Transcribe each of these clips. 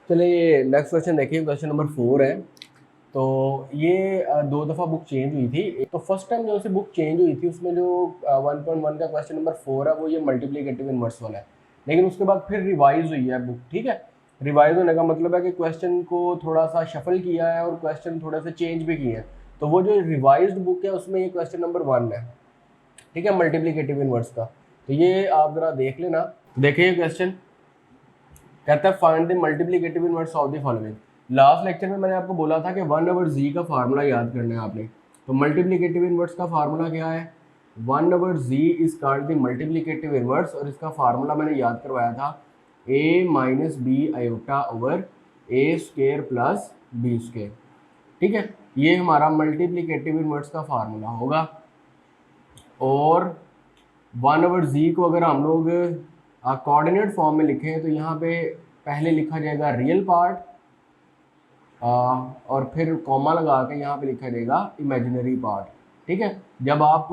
चलिए next question देखिए, question number 4 है। तो ये दो दफ़ा बुक चेंज हुई थी। तो फर्स्ट टाइम जो से बुक चेंज हुई थी उसमें जो 1.1 का क्वेश्चन नंबर 4 है वो ये मल्टीप्लिकेटिव इनवर्स वाला है, लेकिन उसके बाद फिर रिवाइज हुई है बुक। ठीक है, रिवाइज होने का मतलब है कि क्वेश्चन को थोड़ा सा शफल किया है और क्वेश्चन थोड़े से चेंज भी किए हैं। तो वो जो रिवाइज्ड बुक है उसमें ये क्वेश्चन नंबर 1 है, ठीक है, मल्टीप्लिकेटिव इनवर्स का। तो ये आप जरा देख लेना। देखिए क्वेश्चन कहता है find the multiplicative inverse of the following. Last lecture में मैंने आपको बोला था कि 1/z का फार्मूला याद करना है आपने। तो मल्टीप्लिकेटिव इनवर्स का फार्मूला क्या है? 1/z is called the multiplicative inverse, और इसका फार्मूला मैंने याद करवाया था a minus B iota over A square plus B square. ठीक है, ये हमारा मल्टीप्लिकेटिव इनवर्स का फार्मूला होगा। और 1/z को अगर हम लोग कोऑर्डिनेट फॉर्म में लिखें तो यहाँ पे पहले लिखा जाएगा रियल पार्ट, और फिर कॉमा लगा के यहाँ पे लिखा जाएगा इमेजिनरी पार्ट। ठीक है, जब आप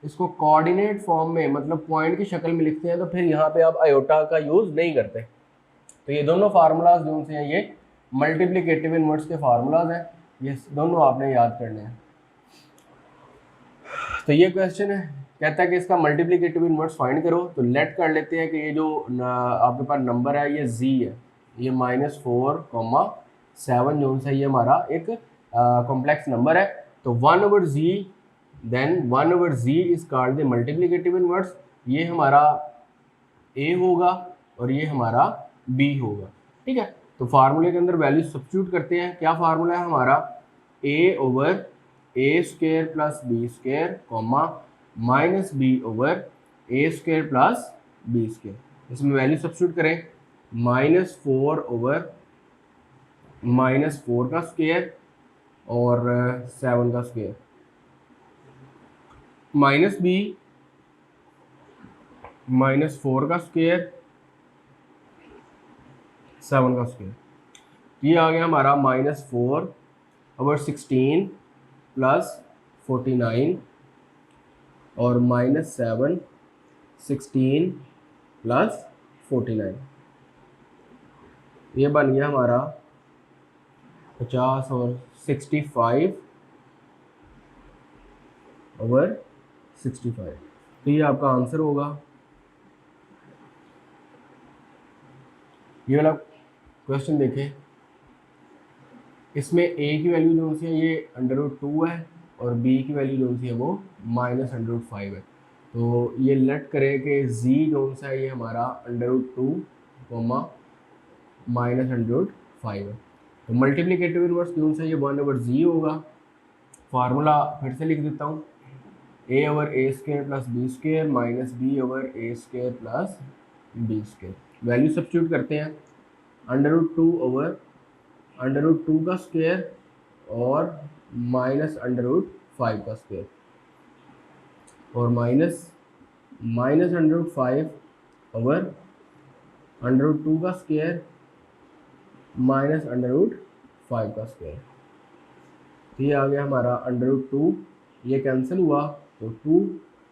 इसको कोऑर्डिनेट फॉर्म में मतलब पॉइंट की शक्ल में लिखते हैं तो फिर यहाँ पे आप आयोटा का यूज़ नहीं करते। तो ये दोनों फार्मूलाज जो से हैं ये मल्टीप्लिकेटिव इनवर्स के फार्मूलाज हैं, ये दोनों आपने याद करने हैं। तो ये क्वेश्चन है, कहता है कि इसका मल्टीप्लिकेटिव इनवर्स फाइंड करो। तो लेट कर लेते हैं कि ये जो आपके पास नंबर है ये z है, ये -4,7 जो सा ये हमारा एक कॉम्प्लेक्स नंबर है। तो 1/z, then 1/z is called the multiplicative inverse. ये हमारा a होगा और ये हमारा b होगा। ठीक है, तो फार्मूले के अंदर वैल्यू सब्स्टिट्यूट करते हैं। क्या फार्मूला है हमारा? a over A square plus B square comma minus B over A square plus B square. इसमें वैल्यू सब्स्टिट्यूट करें, -4 ओवर -4 का स्क्वेयर और 7 का स्क्वेयर, माइनस बी -4 का स्क्वेयर 7 का स्क्वेयर। ये आ गया हमारा -4 ओवर 16 प्लस 49 और -7 16 प्लस 49। ये बन गया हमारा 50 और 65 ओवर 65। तो ये आपका आंसर होगा। ये वाला क्वेश्चन देखें, इसमें a की वैल्यू जो सी है ये √2 है और b की वैल्यू जो सी है वो -√5 है। तो ये लेट करें कि z जो सा है ये हमारा √2 -√5 है। तो मल्टीप्लिकेटिव इनवर्स जो सा ये 1/z होगा। फार्मूला फिर से लिख देता हूँ, a over A square plus B square minus B over A square plus B square. Value substitute करते हैं, √2 ओवर √2 का स्क्वायर और -√5 का स्क्वायर और -√5 ओवर √2 का स्क्वायर -√5 का स्क्वायर। तो ये आ गया हमारा √2, ये कैंसिल हुआ तो 2,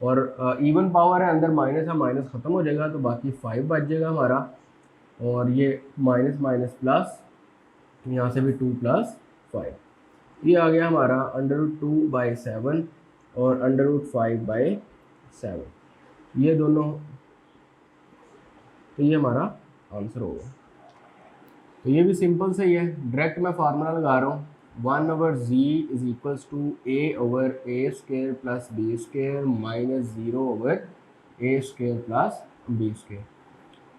और इवन पावर है अंदर माइनस है, माइनस ख़त्म हो जाएगा तो बाकी 5 बच जाएगा हमारा। और ये माइनस माइनस प्लस, यहाँ से भी 2 + 5। ये आ गया हमारा √2/7 और √5/7, ये दोनों। तो ये हमारा आंसर होगा। तो ये भी सिंपल से ही है, डायरेक्ट मैं फार्मूला लगा रहा हूँ, 1/z is equals to a over A square plus B square minus 0 over A square plus B square.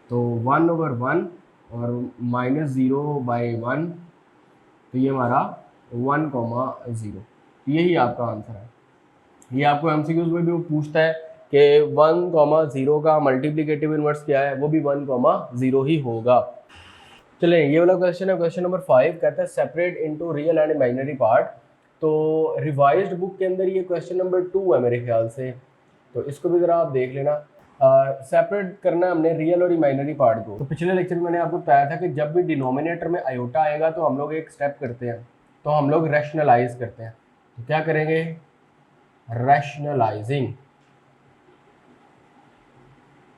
तो 1/1 और -0/1, तो ये हमारा 1,0। यही आपका आंसर है। ये आपको एमसीक्यूज में भी वो पूछता है कि 1,0 का मल्टीप्लिकेटिव इनवर्स क्या है, वो भी 1,0 ही होगा। चलिए ये वाला क्वेश्चन है, क्वेश्चन नंबर 5, कहता है separate into real and imaginary part. तो रिवाइज्ड बुक के अंदर ये क्वेश्चन नंबर 2 है मेरे ख्याल से, तो इसको भी ज़रा आप देख लेना। सेपरेट करना है हमने रियल और इमेजिनरी पार्ट को। तो पिछले लेक्चर में मैंने आपको बताया था कि जब भी डिनोमिनेटर में आयोटा आएगा तो हम लोग एक स्टेप करते हैं, तो हम लोग रैशनलाइज करते हैं। तो क्या करेंगे?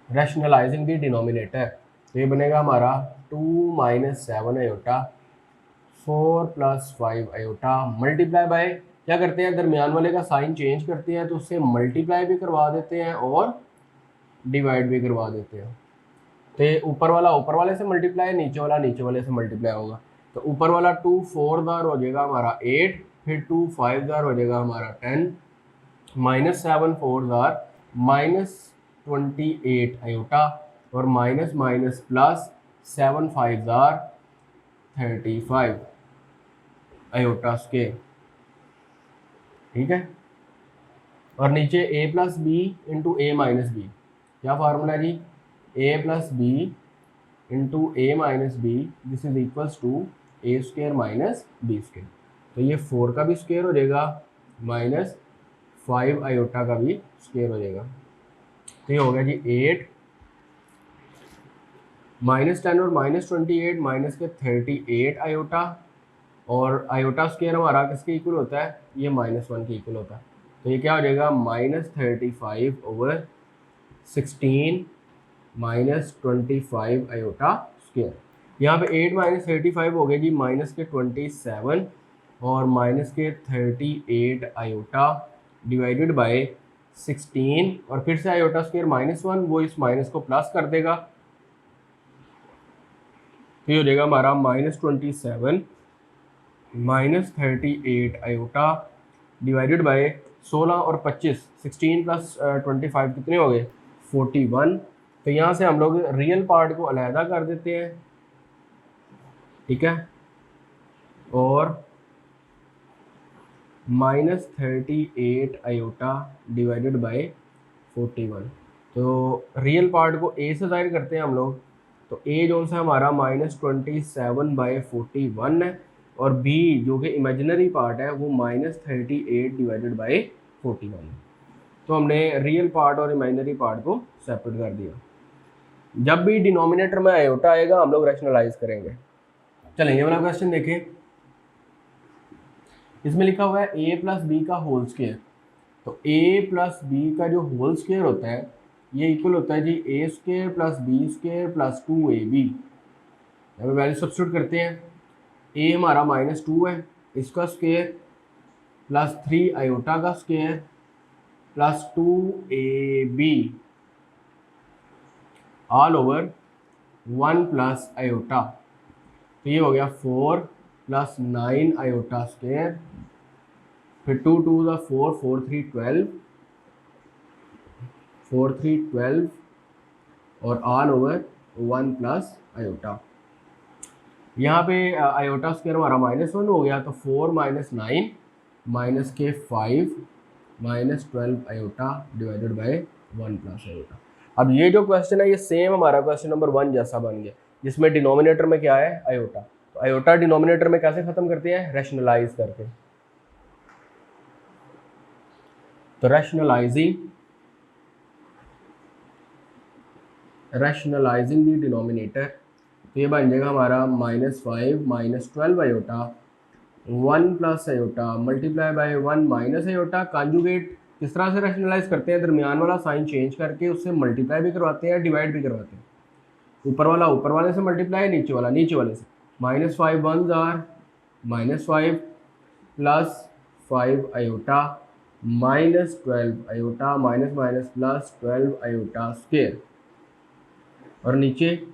Rationalising the denominator. तो ये बनेगा हमारा 2 minus 7 iota 4 plus 5 iota multiply by, क्या करते हैं दरमियान वाले का साइन चेंज करते हैं तो उससे मल्टीप्लाई भी करवा देते हैं और डिवाइड भी करवा देते हैं। तो ये ऊपर वाला ऊपर वाले से मल्टीप्लाई, नीचे वाला नीचे वाले से मल्टीप्लाई होगा। तो ऊपर वाला 2 4 दार हो जाएगा हमारा 8, फिर 2 5 दार हो जाएगा हमारा 10, माइनस 7 4 दार माइनस 28 आयोटा और माइनस माइनस प्लस 7 5 दार 35 आयोटा स्केयर। ठीक है, और नीचे a plus B into A minus B, क्या फार्मूला है जी, a plus B into A minus B, this is equals to A square minus B square. तो ये 4 का भी स्क्वेयर हो जाएगा माइनस 5 आयोटा का भी स्क्वेयर हो जाएगा। तो ये हो गया जी 8 माइनस 10 और माइनस 28 माइनस के 38 आयोटा, और आयोटा स्क्वेयर हमारा किसके इक्वल होता है, ये -1 के इक्वल होता है। तो ये क्या हो जाएगा -35 ओवर 16 माइनस 25 आयोटा स्क्वेयर। यहाँ पे 8 माइनस 35 हो गए जी माइनस के 27 और माइनस के 38 आयोटा डिवाइडेड बाय 16, और फिर से आयोटा स्क्वेयर -1, वो इस माइनस को प्लस कर देगा। तो ये हो जाएगा हमारा -27 माइनस 38 आयोटा डिवाइडेड बाय 16 और 25, 16 प्लस 25 कितने हो गए 41। तो यहाँ से हम लोग रियल पार्ट को अलहदा कर देते हैं, ठीक है, और -38 आयोटा डिवाइडेड बाय 41। तो रियल पार्ट को a से ज़ाहिर करते हैं हम लोग, तो a जो सा हमारा -27/41 है, और b जो कि इमेजिनरी पार्ट है वो -38 डिवाइडेड बाय 41 है। तो हमने रियल पार्ट और इमेजिनरी पार्ट को सेपरेट कर दिया। जब भी डिनोमिनेटर में आयोटा आएगा हम लोग रैशनलाइज करेंगे। चलें ये वाला क्वेश्चन देखें, इसमें लिखा हुआ है a प्लस बी का होल स्क्वायर। तो a प्लस बी का जो होल स्क्वायर होता है ये इक्वल होता है जी a square plus B square plus 2ab। यहाँ पे वैल्यू सब्स्टिट्यूट करते हैं, a हमारा -2 है, इसका स्क्वायर प्लस 3 आयोटा का square plus 2ab all over 1 plus iota. तो ये हो गया 4 प्लस 9 आयोटा स्क्वायर, फिर 2 2 द 4 4 3 12 4 3 12 और ऑल ओवर 1 प्लस आयोटा। यहाँ पे आयोटा स्क्वायर हमारा -1 हो गया, तो 4 माइनस 9 माइनस के 5 minus 12 iota divided by 1 plus iota. अब ये जो क्वेश्चन है ये सेम हमारा क्वेश्चन नंबर 1 जैसा बन गया, जिसमें डिनोमिनेटर में क्या है आयोटा। तो आयोटा डिनोमिनेटर में कैसे खत्म करते हैं, रैशनलाइज करके। तो रैशनलाइजिंग द डिनोमिनेटर, तो ये बन जाएगा हमारा -5 minus 12 iota 1 plus iota multiply by 1 minus iota. Conjugate किस तरह से रैशनलाइज करते हैं, दरमियान वाला साइन चेंज करके उससे मल्टीप्लाई भी करवाते हैं डिवाइड भी करवाते हैं। ऊपर वाला ऊपर वाले से मल्टीप्लाई, नीचे वाला नीचे वाले से। -5 1 or -5 plus 5 iota -12 iota minus minus plus 12 iota square, और नीचे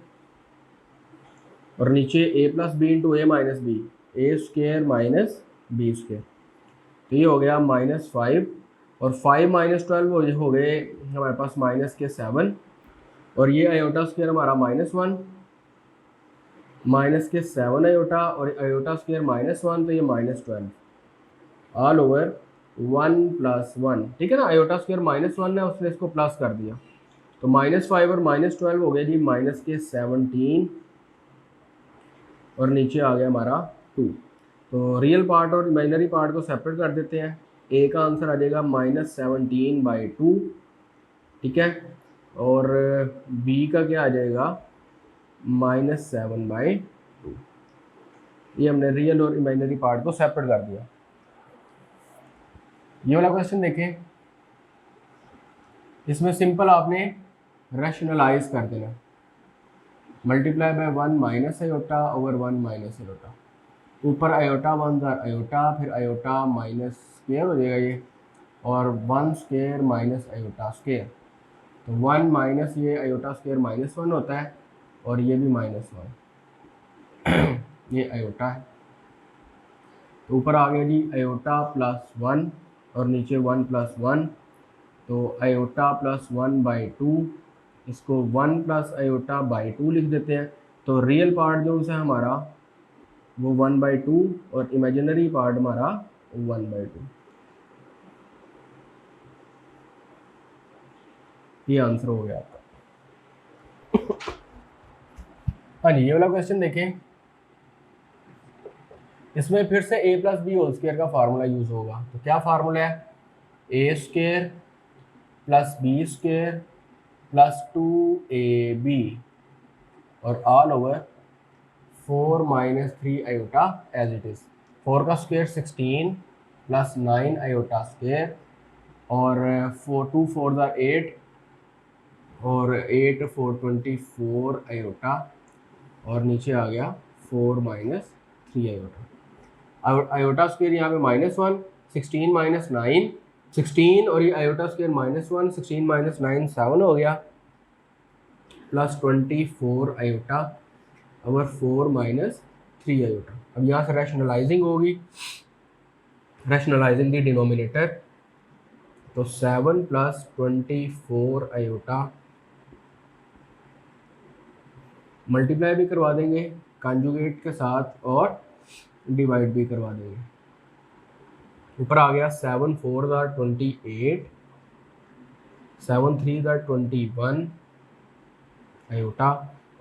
a plus B into A minus B, A square minus B square. तो ये हो गया -5 और 5 माइनस 12 हो गए हमारे पास माइनस के 7, और ये आयोटा स्क्वेयर हमारा -1 माइनस के 7 आयोटा और आयोटा स्क्वेयर -1, तो ये -12 ऑल ओवर 1 प्लस 1। ठीक है ना, आयोटा स्क्वेयर -1 है, उसने इसको प्लस कर दिया, तो -5 और -12 हो गया जी माइनस के 17, और नीचे आ गया हमारा 2। तो रियल पार्ट और इमेजिनरी पार्ट को सेपरेट कर देते हैं। ए का आंसर आ जाएगा -17/2, ठीक है, और बी का क्या आ जाएगा -7/2। ये हमने रियल और इमेजिनरी पार्ट को सेपरेट कर दिया। ये वाला क्वेश्चन देखें, इसमें सिंपल आपने रैशनलाइज कर देना। Multiply by 1 minus iota over 1 minus iota, ऊपर आयोटा 1 आयोटा, फिर आयोटा माइनस स्क्वायर हो जाएगा ये, और 1 स्क्वायर माइनस आयोटा स्क्वायर, तो 1 माइनस ये आयोटा स्क्वायर -1 होता है, और ये भी -1 ये आयोटा है। तो ऊपर आ गया जी आयोटा प्लस 1 और नीचे 1 प्लस 1, तो आयोटा प्लस 1/2, इसको 1 प्लस आयोटा बाई 2 लिख देते हैं। तो रियल पार्ट जो है हमारा वो 1/2 और इमेजिनरी पार्ट हमारा 1/2। ये आंसर हो गया आपका। हाँ जी, ये वाला क्वेश्चन देखें, इसमें फिर से a plus B whole square का फार्मूला यूज होगा। तो क्या फार्मूला है, a square plus B square plus 2ab और all over 4 minus 3 iota as it is. 4 का स्क्वायर 16 प्लस 9 आयोटा स्क्वायर, और 2 4 8 और 8 4 24 आयोटा, और नीचे आ गया 4 माइनस 3 आयोटा। आयोटा स्क्वायर यहाँ पे -1, 16 माइनस 9 16, और ये आयोटा स्क्वायर -1, 16 माइनस 9 7 हो गया, plus 24 iota over 4 minus 3 iota. अब यहाँ से रैशनलाइजिंग होगी, रैशनलाइजिंग दी डिनोमिनेटर, तो 7 प्लस 24 आयोटा, मल्टीप्लाई भी करवा देंगे कॉन्जुगेट के साथ और डिवाइड भी करवा देंगे। ऊपर आ गया 7 4 28, 7 3 21 आयोटा,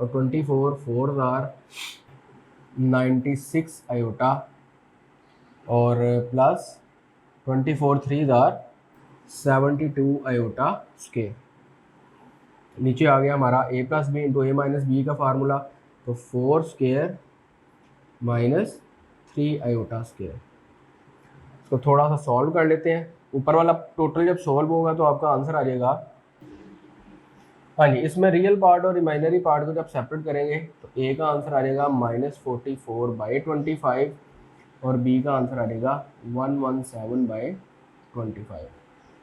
और 24 4 96 आयोटा, और प्लस 24 3 72 आयोटा स्क्वायर। नीचे आ गया हमारा a plus B into A minus B का फार्मूला, तो 4 स्क्वायर माइनस 3 आयोटा स्क्वायर। इसको थोड़ा सा सॉल्व कर लेते हैं। ऊपर वाला टोटल जब सॉल्व होगा तो आपका आंसर आ जाएगा। हाँ जी, इसमें रियल पार्ट और इमेजिनरी पार्ट को जब सेपरेट करेंगे तो a का आंसर आ जाएगा -44/25, और b का आंसर आ जाएगा 117/25।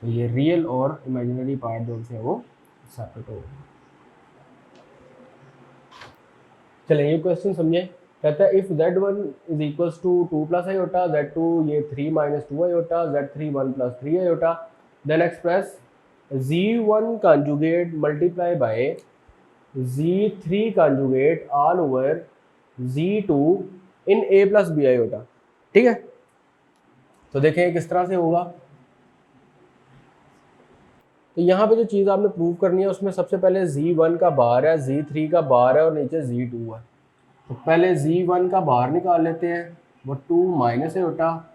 तो ये रियल और इमेजिनरी पार्ट जो है वो सेपरेट होगा। चलिए ये क्वेश्चन समझिए। कहता है if z1 is equals to 2 plus iota, z2 ये 3 minus 2 iota, z3 1 plus 3 iota, then express z1 conjugate multiply by z3 conjugate all over z2 in a plus B iota. ठीक है, तो देखें किस तरह से होगा। तो यहाँ पे जो चीज़ आपने प्रूव करनी है उसमें सबसे पहले z1 का बार है, z3 का बार है और नीचे z2 है। तो पहले z1 का बार निकाल लेते हैं, वो 2 माइनस आयोटा,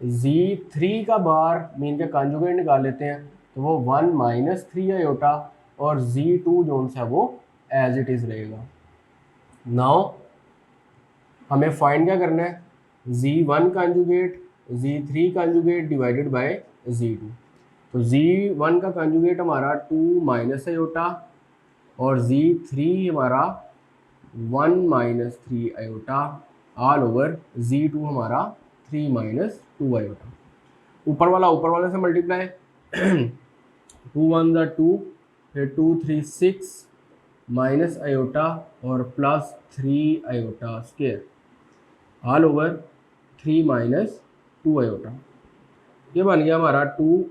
z3 का बार मीन के कॉन्जुगेट निकाल लेते हैं, तो वो 1 माइनस 3 आयोटा, और z2 जो है वो एज इट इज़ रहेगा। नाउ हमें फाइंड क्या करना है, z1 conjugate z3 conjugate divided by z2। तो z1 का कॉन्जुगेट हमारा 2 माइनस आयोटा, और z3 हमारा 1 minus 3 iota, all over z2 हमारा 3 माइनस 2 आयोटा। ऊपर वाले से मल्टीप्लाई 2 1 2, फिर 2 3 6 माइनस आयोटा और plus 3 iota square, all over 3 minus 2 iota. ये बन गया हमारा 2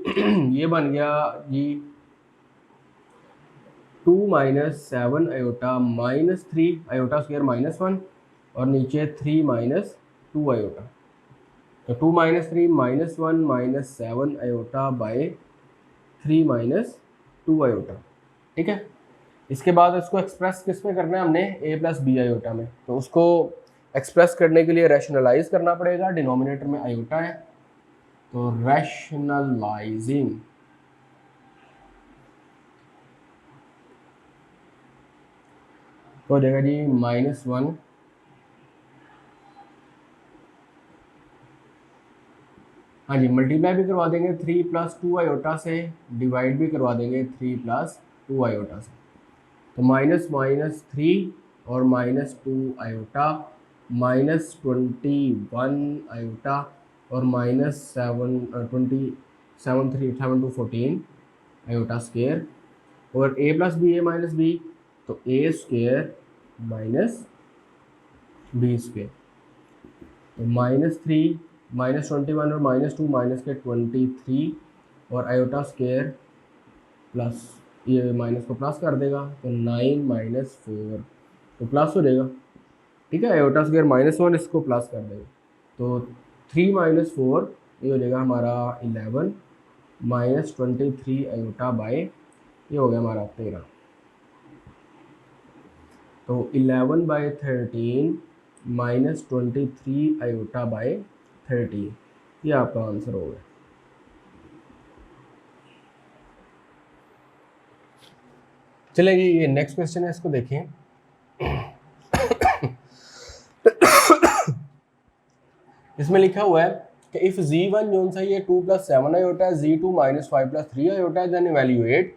ये बन गया जी 2 minus 7 iota minus 3 iota square -1, और नीचे 3 माइनस 2 आयोटा। तो 2 minus 3 -1 minus 7 iota by 3 minus 2 iota. ठीक है, इसके बाद उसको एक्सप्रेस किस में करना है हमने, a प्लस बी आयोटा में। तो उसको एक्सप्रेस करने के लिए रैशनलाइज करना पड़ेगा, डिनोमिनेटर में आयोटा है, तो रैशनलाइजिंग हो जाएगा जी -1 हाँ जी, मल्टीप्लाई भी करवा देंगे 3 प्लस 2 आयोटा से, डिवाइड भी करवा देंगे 3 प्लस 2 आयोटा से। तो माइनस माइनस 3 और -2 आयोटा, -21 आयोटा और -7 आयोटा स्क्वायर, और a plus B A minus B, तो A square minus B square, तो -3 -21 और -2 माइनस के 23 और आयोटा स्क्वायर प्लस, ये माइनस को प्लस कर देगा तो 9 -4 तो प्लस हो जाएगा। ठीक है, आयोटा स्क्वायर -1 इसको प्लस कर देगा तो 3 -4 ये हो जाएगा हमारा 11 -23 आयोटा बाय, ये हो गया हमारा 13, तो 11/13 -23 आयोटा बाय 13, ये आपका आंसर हो गया। चलिए जी, ये नेक्स्ट क्वेश्चन है, इसको देखें। इसमें लिखा हुआ है कि इफ z1 जो सा ये 2 + 7 आयोटा है, z2 -5 + 3 आयोटा है, देन इवैल्यूएट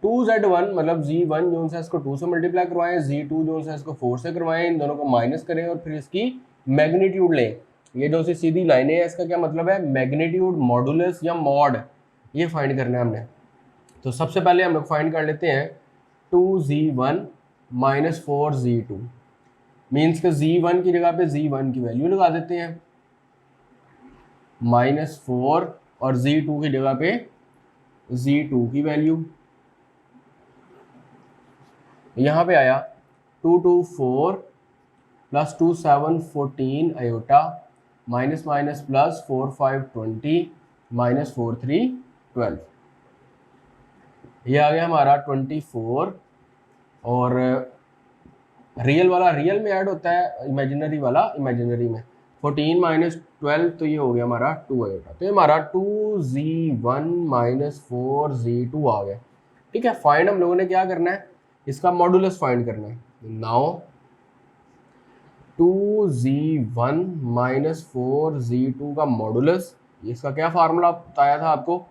2z1, मतलब z1 जो सा इसको 2 से मल्टीप्लाई करवाएं, z2 जो सा इसको 4 से करवाएं, इन दोनों को माइनस करें और फिर इसकी मैग्नीट्यूड लें। ये जो सी सीधी लाइनें हैं, इसका क्या मतलब है, मैग्नीट्यूड, मॉडुलस या मॉड, ये फाइंड करना है हमने। तो सबसे पहले हम लोग फाइंड कर लेते हैं 2z1 - 4z2, मीन्स के z1 की जगह पे z1 की वैल्यू लगा देते हैं -4 और z2 की जगह पे z2 की वैल्यू, यहाँ पे आया 2 2 4 plus 2 7 14 iota minus minus plus 4 5 20 minus 4 3 12, ये आ गया हमारा 24, और रियल वाला रियल में ऐड होता है, इमेजिनरी वाला इमेजिनरी में, 14 - 12 तो ये हो गया हमारा 2 आयोटा, तो ये हमारा 2z1 - 4z2 आ गया। ठीक है, फाइंड हम लोगों ने क्या करना है, इसका मॉडुलस फाइंड करना है। नाउ 2z1 - 4z2 का मॉडुलस, इसका क्या फार्मूला बताया था आपको,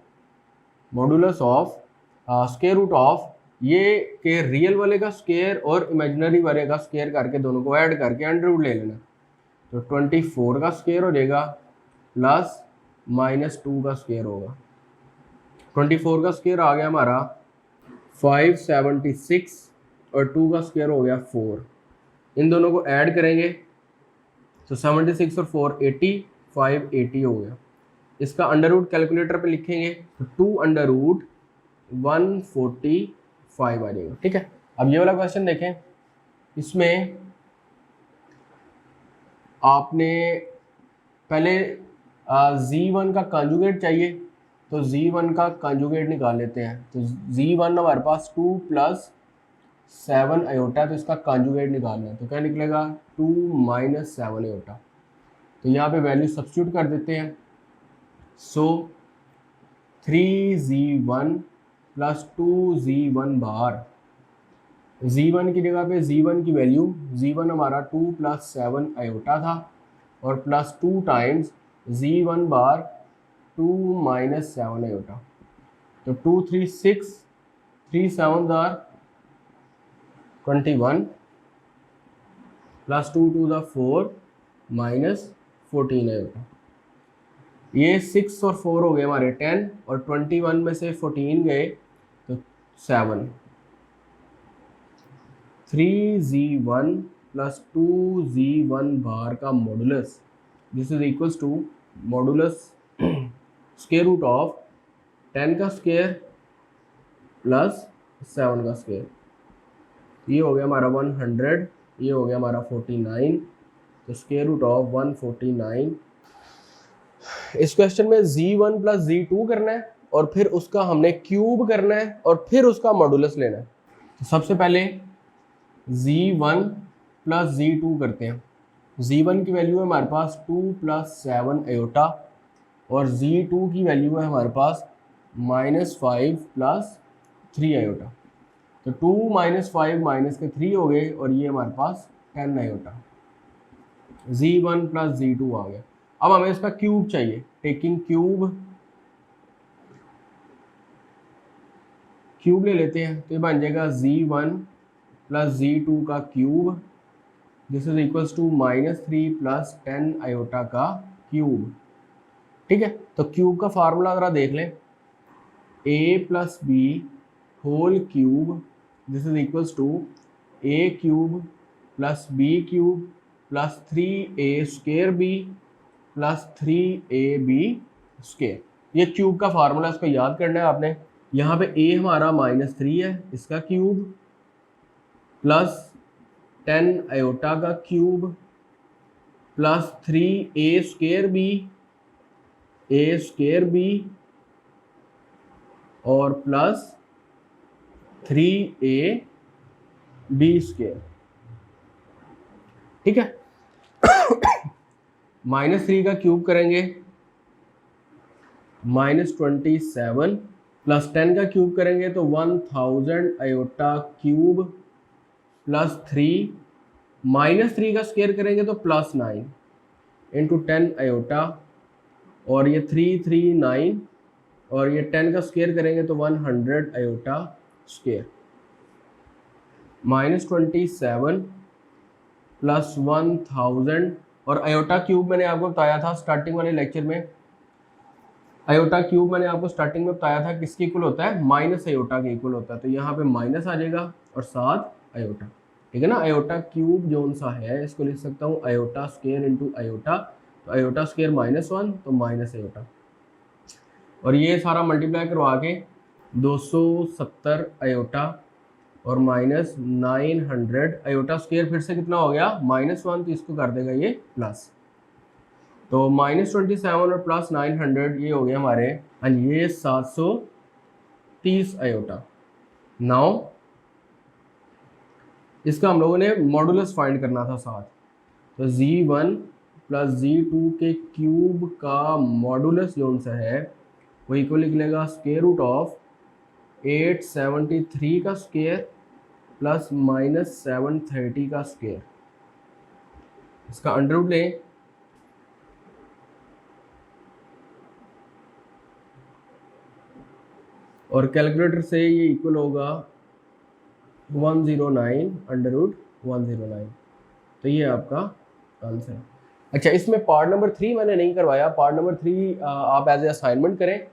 modulus of square root of ये के रियल वाले का स्क्वायर और इमेजिनरी वाले का स्क्वायर करके दोनों को ऐड करके अंडर रूट ले लेना, तो 24 का स्क्वायर हो जाएगा प्लस -2 का स्क्वायर होगा, 24 का स्क्वायर आ गया हमारा 576 और 2 का स्क्वायर हो गया 4, इन दोनों को ऐड करेंगे तो 76 और 4 80, 580 हो गया। इसका अंडर रूट कैलकुलेटर पे लिखेंगे तो 2√145 आ जाएगा। ठीक है, अब ये वाला क्वेश्चन देखें, इसमें आपने पहले z1 का कंजुगेट चाहिए, तो z1 का कंजुगेट निकाल लेते हैं। तो z1 हमारे पास 2 + 7 आयोटा, तो इसका कंजुगेट निकालना है, तो क्या निकलेगा 2 - 7 आयोटा, तो यहाँ पे वैल्यू सब्स्टिट्यूट कर देते हैं। सो 3z1 + 2z1 बार, z1 की जगह पे z1 की वैल्यू, z1 हमारा 2 + 7 आयोटा था और +2 टाइम्स z1 बार 2 - 7 आयोटा, तो 2 3 6, 3 7 आर 21 +2 2 4 -14 आयोटा, ये 6 और 4 हो गए हमारे 10 और 21 में से 14 गए तो 7, 3z1 + 2z1 बार का modulus, this is equals to modulus square root of 10 का स्क्वायर प्लस 7 का स्क्वायर, ये हो गया हमारा 100, ये हो गया हमारा 49, तो स्क्वायर रूट ऑफ 149। इस क्वेश्चन में z1 + z2 करना है और फिर उसका हमने क्यूब करना है और फिर उसका मॉडुलस लेना है। तो सबसे पहले z1 + z2 करते हैं। z1 की वैल्यू है हमारे पास 2 + 7 आयोटा और z2 की वैल्यू है हमारे पास -5 + 3 आयोटा, तो 2 - 5 माइनस के 3 हो गए और ये हमारे पास 10 आयोटा, z1 + z2 आ गया। अब हमें इसका क्यूब चाहिए, टेकिंग क्यूब ले लेते हैं, तो ये बन जाएगा z1 प्लस Z2 का cube, this is equals to -3 plus 10 iota का क्यूब। ठीक है, तो क्यूब का फार्मूला ज़रा देख लें, a plus B whole cube, this is equals to a cube plus b cube plus 3a square b plus 3ab square. ये cube का फार्मूला, इसको याद करना है आपने। यहाँ पे a हमारा -3 है, इसका क्यूब प्लस 10 आयोटा का cube plus 3a square b और प्लस 3ab स्क्वेयर। ठीक है, -3 का क्यूब करेंगे -27 प्लस 10 का क्यूब करेंगे तो 1000 आयोटा क्यूब प्लस 3, -3 का स्क्वायर करेंगे तो प्लस 9 इंटू 10 आयोटा, और ये 339 और ये 10 का स्क्वायर करेंगे तो 100 आयोटा स्क्वायर। -27 प्लस 1000 और आयोटा क्यूब मैंने आपको बताया था स्टार्टिंग वाले लेक्चर में, आयोटा क्यूब मैंने आपको स्टार्टिंग में बताया था किसके इक्वल होता है, माइनस आयोटा के इक्वल होता है। तो यहाँ पे माइनस आ जाएगा और साथ आयोटा। ठीक है ना, आयोटा क्यूब जो सा है इसको लिख सकता हूँ आयोटा स्क्वायर इंटू आयोटा, तो आयोटा स्क्वायर -1 तो माइनस आयोटा, और ये सारा मल्टीप्लाई करवा के 270 आयोटा और माइनस 900 आयोटा स्क्वायर फिर से कितना हो गया -1, तो इसको कर देगा ये प्लस, तो -27 और प्लस 900 ये हो गया हमारे, एंड ये 730 आयोटा। नाउ इसका हम लोगों ने मॉडुलस फाइंड करना था साथ, तो Z1 प्लस Z2 के क्यूब का मॉडुलस जो सा है वो इक्वल निकलेगा स्क्वायर रूट ऑफ 873 का स्क्वायर प्लस -730 का स्क्वायर। इसका अंडर रूट लें, और कैलकुलेटर से ये इक्वल होगा 109 अंडर रूट 109, तो ये आपका आंसर है। अच्छा, इसमें पार्ट नंबर 3 मैंने नहीं करवाया, पार्ट नंबर 3 आप एज ए असाइनमेंट करें।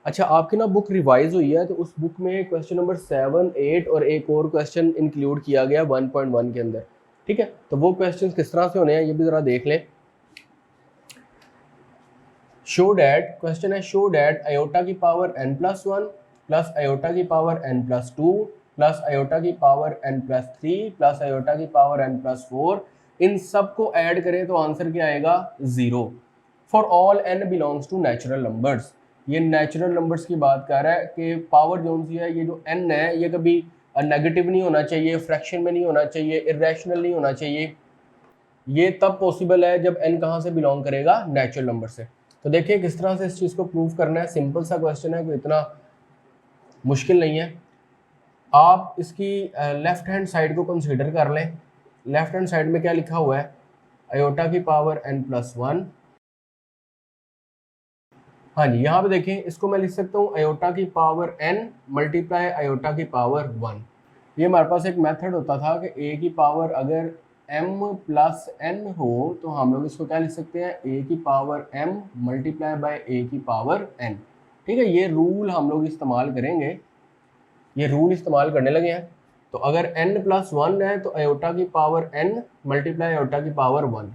अच्छा, आपकी ना बुक रिवाइज हुई है, तो उस बुक में क्वेश्चन नंबर 7, 8 और एक और क्वेश्चन इंक्लूड किया गया 1.1 के अंदर। ठीक है, तो वो क्वेश्चन किस तरह से होने हैं ये भी ज़रा देख लें। शो डैट, क्वेश्चन है शो डैट आयोटा की पावर n+1 प्लस आयोटा की पावर n+2 प्लस आयोटा की पावर n+3 प्लस आयोटा की पावर n+4, इन सब को ऐड करें तो आंसर क्या आएगा 0 for all n belongs to natural numbers. ये नेचुरल नंबर्स की बात कर रहा है कि पावर जो सी है, ये जो n है ये कभी नेगेटिव नहीं होना चाहिए, फ्रैक्शन में नहीं होना चाहिए, इरेशनल नहीं होना चाहिए। ये तब पॉसिबल है जब n कहाँ से बिलोंग करेगा, नेचुरल नंबर से। तो देखिए किस तरह से इस चीज़ को प्रूव करना है, सिंपल सा क्वेश्चन है, कोई इतना मुश्किल नहीं है। आप इसकी लेफ्ट हैंड साइड को कंसीडर कर लें। लेफ्ट हैंड साइड में क्या लिखा हुआ है, आयोटा की पावर n+1। हाँ जी, यहाँ पे देखें, इसको मैं लिख सकता हूँ आयोटा की पावर n मल्टीप्लाई आयोटा की पावर 1। ये हमारे पास एक मेथड होता था कि a की पावर अगर m+n हो तो हम लोग इसको क्या लिख सकते हैं, a की power m multiply by a की पावर n। ठीक है, ये रूल हम लोग इस्तेमाल करेंगे, ये रूल इस्तेमाल करने लगे हैं। तो अगर n+1 है तो आयोटा की पावर n मल्टीप्लाई आयोटा की पावर 1।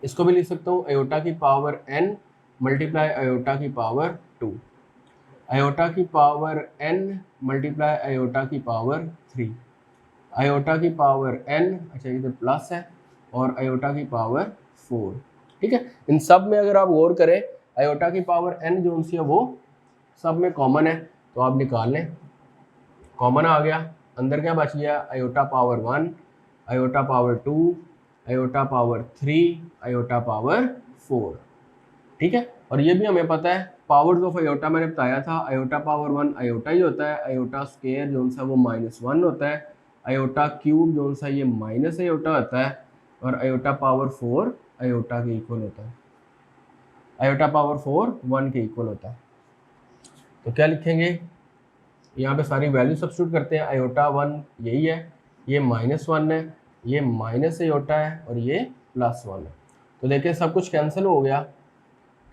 इसको भी लिख सकता हूँ आयोटा की पावर n मल्टीप्लाई आयोटा की पावर 2, आयोटा की पावर n मल्टीप्लाई आयोटा की पावर 3, आयोटा की पावर n, अच्छा ये तो प्लस है, और आयोटा की पावर 4। ठीक है, इन सब में अगर आप गौर करें आयोटा की पावर n जो सी है वो सब में कॉमन है, तो आप निकाल लें, कॉमन आ गया, अंदर क्या बच गया, iota power 1, iota power 2, iota power 3, iota power 4। ठीक है, और ये भी हमें पता है पावर्स ऑफ आयोटा मैंने बताया था, आयोटा पावर 1 आयोटा ही होता है, आयोटा स्क्वायर जो सा वो -1 होता है, आयोटा क्यूब जो सा ये माइनस आयोटा होता है, और आयोटा पावर 4 आयोटा के इक्वल होता है, आयोटा पावर 4 1 के इक्वल होता है। तो क्या लिखेंगे, यहाँ पे सारी वैल्यू सब्स्टिट्यूट करते हैं, आयोटा 1 यही है, ये -1 है, ये माइनस आयोटा है और ये +1 है। तो देखिए सब कुछ कैंसिल हो गया।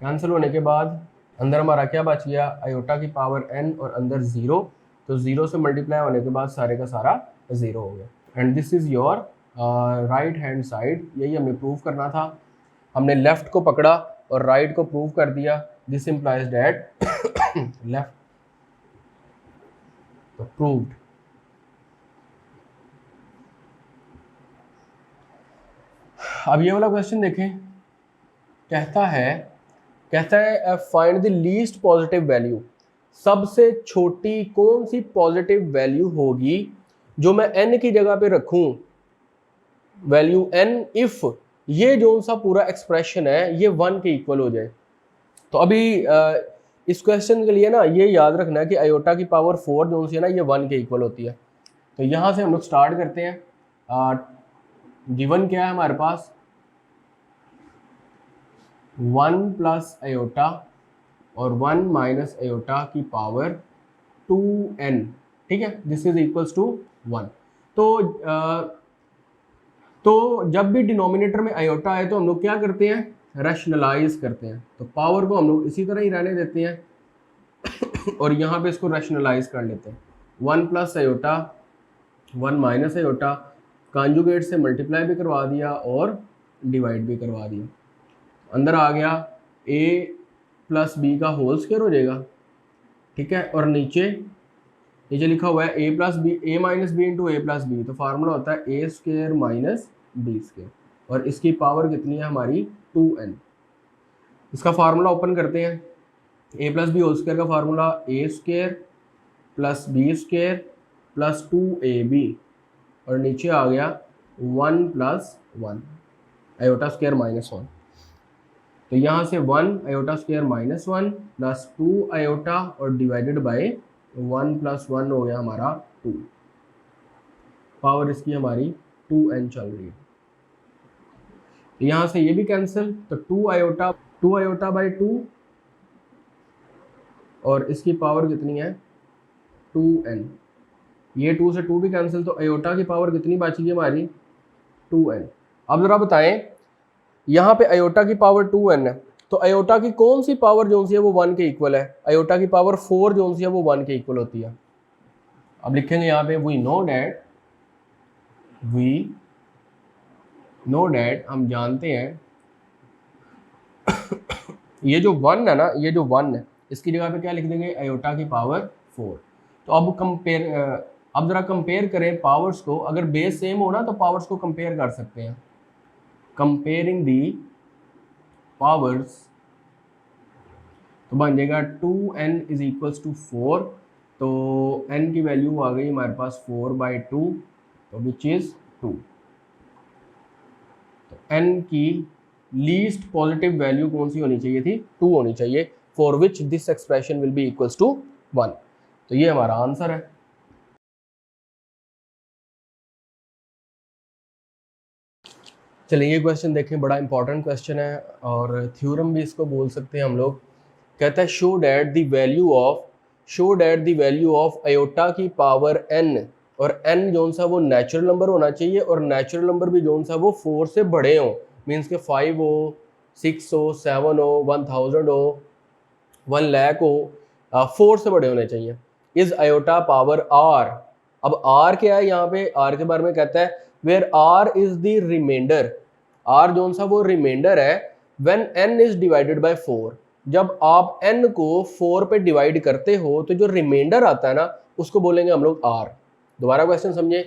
कैंसिल होने के बाद अंदर हमारा क्या बच गया, आयोटा की पावर n और अंदर 0। तो 0 से मल्टीप्लाई होने के बाद सारे का सारा 0 हो गया। And this is your right hand side. यही हमें प्रूव करना था। हमने लेफ्ट को पकड़ा और राइट को प्रूव कर दिया। दिस इम्प्लाइज दैट लेफ्ट तो प्रूव्ड। अब ये वाला क्वेश्चन देखें, कहता है find the least positive value. सबसे छोटी कौन सी पॉजिटिव वैल्यू होगी जो मैं n की जगह पे रखूं, वैल्यू n, इफ ये जो सा पूरा एक्सप्रेशन है ये 1 के इक्वल हो जाए। तो अभी इस क्वेश्चन के लिए ना ये याद रखना है कि आयोटा की पावर 4 जो सी है ना ये 1 के इक्वल होती है। तो यहाँ से हम लोग स्टार्ट करते हैं। गिवन क्या है हमारे पास, 1 प्लस आयोटा और 1 माइनस आयोटा की पावर 2n, ठीक है, दिस इज इक्वल्स टू 1। तो जब भी डिनोमिनेटर में आयोटा आए तो हम लोग क्या करते हैं, रैशनलाइज करते हैं। तो पावर को हम लोग इसी तरह ही रहने देते हैं और यहाँ पे इसको रैशनलाइज कर लेते हैं। 1 plus iota 1 minus iota, conjugate से मल्टीप्लाई भी करवा दिया और डिवाइड भी करवा दिया। अंदर आ गया a प्लस बी का होल स्क्वायर हो जाएगा, ठीक है। और नीचे लिखा हुआ है a plus b, a minus b into a plus b. तो फार्मूला होता है a square minus B square और इसकी पावर कितनी है हमारी 2n। इसका फार्मूला ओपन करते हैं। a plus B whole square का formula a square plus B square plus 2ab और नीचे आ गया 1 प्लस 1 आयोटा स्क्वायर माइनस 1। तो यहाँ से 1 iota square minus 1 plus 2 iota और डिवाइडेड बाय 1 प्लस 1 हो गया हमारा 2। पावर इसकी हमारी 2n चल रही है। तो यहाँ से ये भी कैंसिल, तो 2 आयोटा बाई 2 और इसकी पावर कितनी है 2n। ये 2 से 2 भी कैंसिल, तो आयोटा की पावर कितनी बची है हमारी 2n। अब जरा बताएं, यहाँ पे आयोटा की पावर 2n है, तो आयोटा की कौन सी पावर जो सी है वो 1 के इक्वल है। आयोटा की पावर 4 जो सी है वो 1 के इक्वल होती है। अब लिखेंगे यहाँ पे वी नो डैट हम जानते हैं ये जो 1 है ना, ये जो 1 है इसकी जगह पे क्या लिख देंगे आयोटा की पावर 4। तो अब जरा कंपेयर करें पावर्स को। अगर बेस सेम हो ना तो पावर्स को कंपेयर कर सकते हैं। कंपेयरिंग दी पावर्स तो बन जाएगा 2n इज इक्वल्स टू 4। तो n की वैल्यू आ गई हमारे पास 4/2, तो विच इज 2। तो n की लीस्ट पॉजिटिव वैल्यू कौन सी होनी चाहिए थी, 2 होनी चाहिए, for which this expression will be equals to 1। तो ये हमारा आंसर है। चलिए ये क्वेश्चन देखें, बड़ा इंपॉर्टेंट क्वेश्चन है और थ्योरम भी इसको बोल सकते हैं हम लोग। कहता है show that the value of iota की पावर n, और n जो सा वो नेचुरल नंबर होना चाहिए और नेचुरल नंबर भी जो सा वो 4 से बड़े हो, मीन्स के 5 हो, 6 हो, 7 हो, 1000 हो, 1 लाख हो, 4 से बड़े होने चाहिए। Is iota power r। अब r क्या है, यहाँ पे r के बारे में कहता है where r is the reminder. r जो सा वो रिमाइंडर है when n is divided by 4। जब आप n को 4 पे डिवाइड करते हो तो जो रिमाइंडर आता है ना उसको बोलेंगे हम लोग r। दोबारा क्वेश्चन समझे,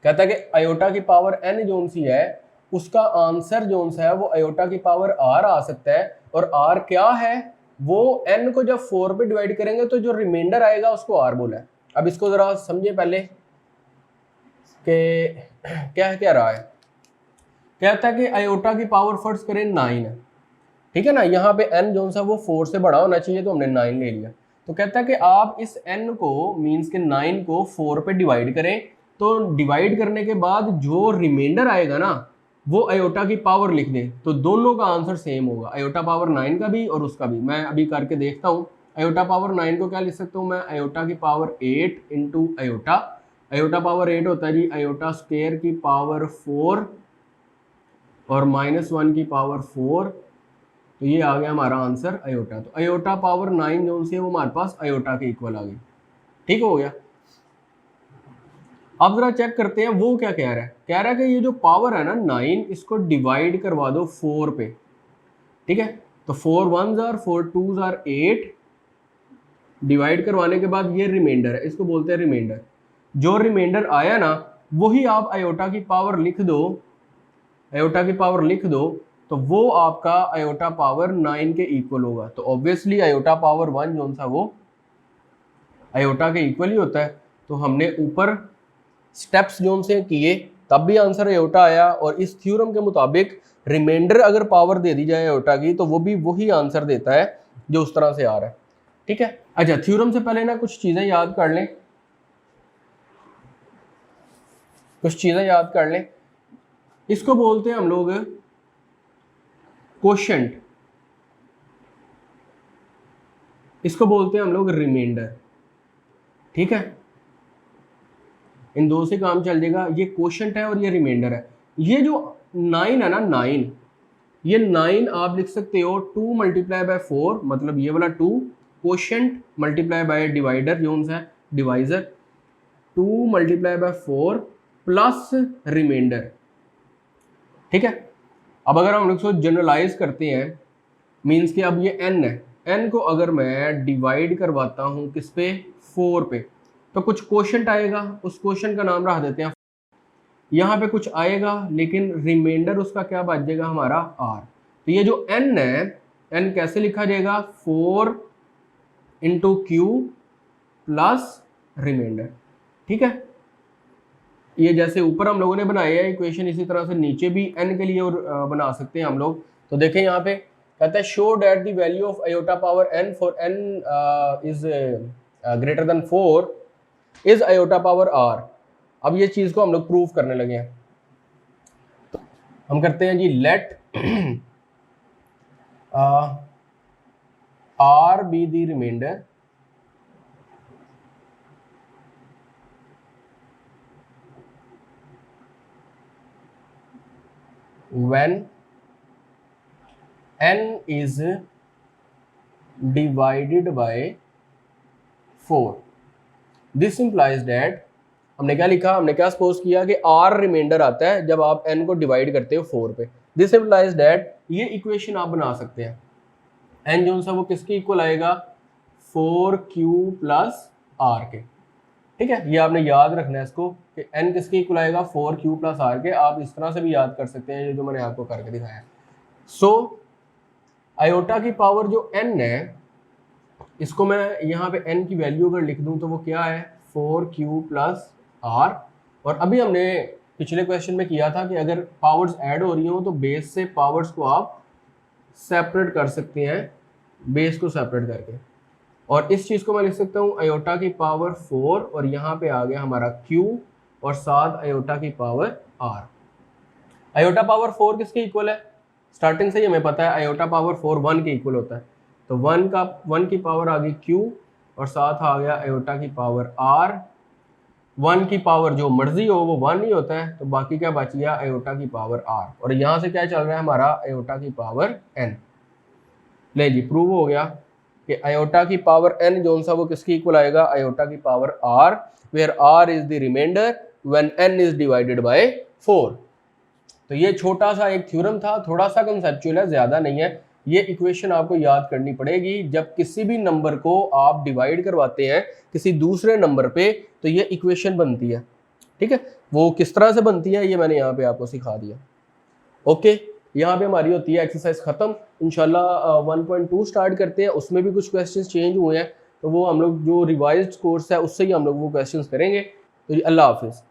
कहता है कि आयोटा की पावर n जो सी है उसका आंसर जो सा है वो आयोटा की पावर r आ सकता है। और r क्या है, वो n को जब 4 पे डिवाइड करेंगे तो जो रिमाइंडर आएगा उसको r बोला है। अब इसको जरा समझे पहले कि क्या क्या रहा है। कहता है कि आयोटा की पावर फर्स्ट करें 9 है, ठीक है ना। यहाँ पे n जो सा वो 4 से बड़ा होना चाहिए तो हमने 9 ले लिया। तो कहता है कि आप इस n को मीन्स के 9 को 4 पे डिवाइड करें, तो डिवाइड करने के बाद जो रिमाइंडर आएगा ना वो आयोटा की पावर लिख दें, तो दोनों का आंसर सेम होगा, आयोटा पावर 9 का भी और उसका भी। मैं अभी करके देखता हूँ। आयोटा पावर 9 को क्या लिख सकता हूँ मैं, आयोटा की power 8 into iota. Iota power 8 होता है जी आयोटा स्क्वायर की पावर 4 और -1 की पावर 4, तो ये आ गया हमारा आंसर आयोटा। तो आयोटा पावर 9 जो से वो हमारे पास आयोटा के इक्वल आ गई। ठीक हो गया। अब जरा चेक करते हैं वो क्या कह रहा है। कह रहा है कि ये जो पावर है ना 9, इसको डिवाइड करवा दो 4 पे। ठीक है, तो 4 1s are 4 2s are 8, divide करवाने के बाद ये रिमाइंडर है, इसको बोलते हैं रिमाइंडर। जो रिमाइंडर आया ना वही आप आयोटा की पावर लिख दो, आयोटा की पावर लिख दो, तो वो आपका आयोटा पावर 9 के इक्वल होगा। तो ऑब्वियसली आयोटा पावर 1 जो सा वो आयोटा के इक्वल ही होता है। तो हमने ऊपर स्टेप्स जो से किए तब भी आंसर आयोटा आया, और इस थ्योरम के मुताबिक रिमाइंडर अगर पावर दे दी जाए आयोटा की तो वो भी वही आंसर देता है जो उस तरह से आ रहा है। ठीक है, अच्छा थ्योरम से पहले ना कुछ चीजें याद कर लें, कुछ चीजें याद कर लें। इसको बोलते हैं हम लोग कोशेंट, इसको बोलते हैं हम लोग रिमाइंडर। ठीक है, इन दो से काम चल जाएगा। ये कोशेंट है और ये रिमाइंडर है। ये जो 9 है ना 9, ये 9 आप लिख सकते हो 2 मल्टीप्लाई बाय 4, मतलब ये वाला 2 कोशेंट मल्टीप्लाई बाय डिवाइडर जो है divisor, 2 multiply by 4 plus reminder. ठीक है, अब अगर हम लोग इसको जनरलाइज करते हैं, मीन्स कि अब ये n है, n को अगर मैं डिवाइड करवाता हूँ किस पे 4 पे, तो कुछ क्वोशंट आएगा, उस क्वोशंट का नाम रख देते हैं। यहाँ पे कुछ आएगा लेकिन रिमाइंडर उसका क्या बच जाएगा हमारा r। तो ये जो n है, n कैसे लिखा जाएगा 4 इंटू क्यू प्लस रिमाइंडर। ठीक है, ये जैसे ऊपर हम लोगों ने बनाया है इक्वेशन, इसी तरह से नीचे भी n के लिए और बना सकते हैं हम लोग। तो देखें यहाँ पे कहता है show that the value of iota power n for n is greater than 4 is iota power r। अब ये चीज को हम लोग प्रूव करने लगे हैं। तो हम करते हैं जी let r be the remainder when n is divided by 4। This implies that, हमने क्या लिखा, हमने क्या सपोज किया कि r रिमाइंडर आता है जब आप n को डिवाइड करते हो 4 पे। दिस implies that ये इक्वेशन आप बना सकते हैं। n जो सा वो किसके इक्वल आएगा 4q प्लस r के। ठीक है, ये आपने याद रखना है इसको कि n किसके इक्वल आएगा 4q प्लस r के। आप इस तरह से भी याद कर सकते हैं ये जो मैंने आपको करके दिखाया है। सो आयोटा की पावर जो n है, इसको मैं यहाँ पे n की वैल्यू अगर लिख दूं तो वो क्या है 4q प्लस r। और अभी हमने पिछले क्वेश्चन में किया था कि अगर पावर्स ऐड हो रही हो तो बेस से पावर्स को आप सेपरेट कर सकते हैं, बेस को सेपरेट करके। और इस चीज़ को मैं लिख सकता हूँ आयोटा की पावर 4 और यहाँ पे आ गया हमारा q और साथ आयोटा की पावर r। आयोटा पावर 4 किसके इक्वल है, स्टार्टिंग से ही हमें पता है आयोटा पावर 4 1 के इक्वल होता है। तो 1 की पावर आ गई q और साथ आ गया आयोटा की पावर r। 1 की पावर जो मर्जी हो वो 1 ही होता है, तो बाकी क्या बच गया आयोटा की पावर r। और यहाँ से क्या चल रहा है हमारा आयोटा की पावर n। ले जी प्रूव हो गया कि आयोटा की पावर n जो सा वो किसकी इक्वल आएगा आयोटा की power r, where r is the reminder when n is divided by 4। तो ये छोटा सा एक थ्योरम था, थोड़ा सा कंसेप्चुअल है, ज्यादा नहीं है। ये इक्वेशन आपको याद करनी पड़ेगी जब किसी भी नंबर को आप डिवाइड करवाते हैं किसी दूसरे नंबर पे, तो ये इक्वेशन बनती है। ठीक है, वो किस तरह से बनती है ये मैंने यहाँ पे आपको सिखा दिया। ओके, यहाँ पे हमारी होती है एक्सरसाइज खत्म। इंशाल्लाह 1.2 स्टार्ट करते हैं, उसमें भी कुछ क्वेश्चंस चेंज हुए हैं, तो वो हम लोग जो रिवाइज्ड कोर्स है उससे ही हम लोग वो क्वेश्चंस करेंगे। तो जी अल्लाह हाफिज़।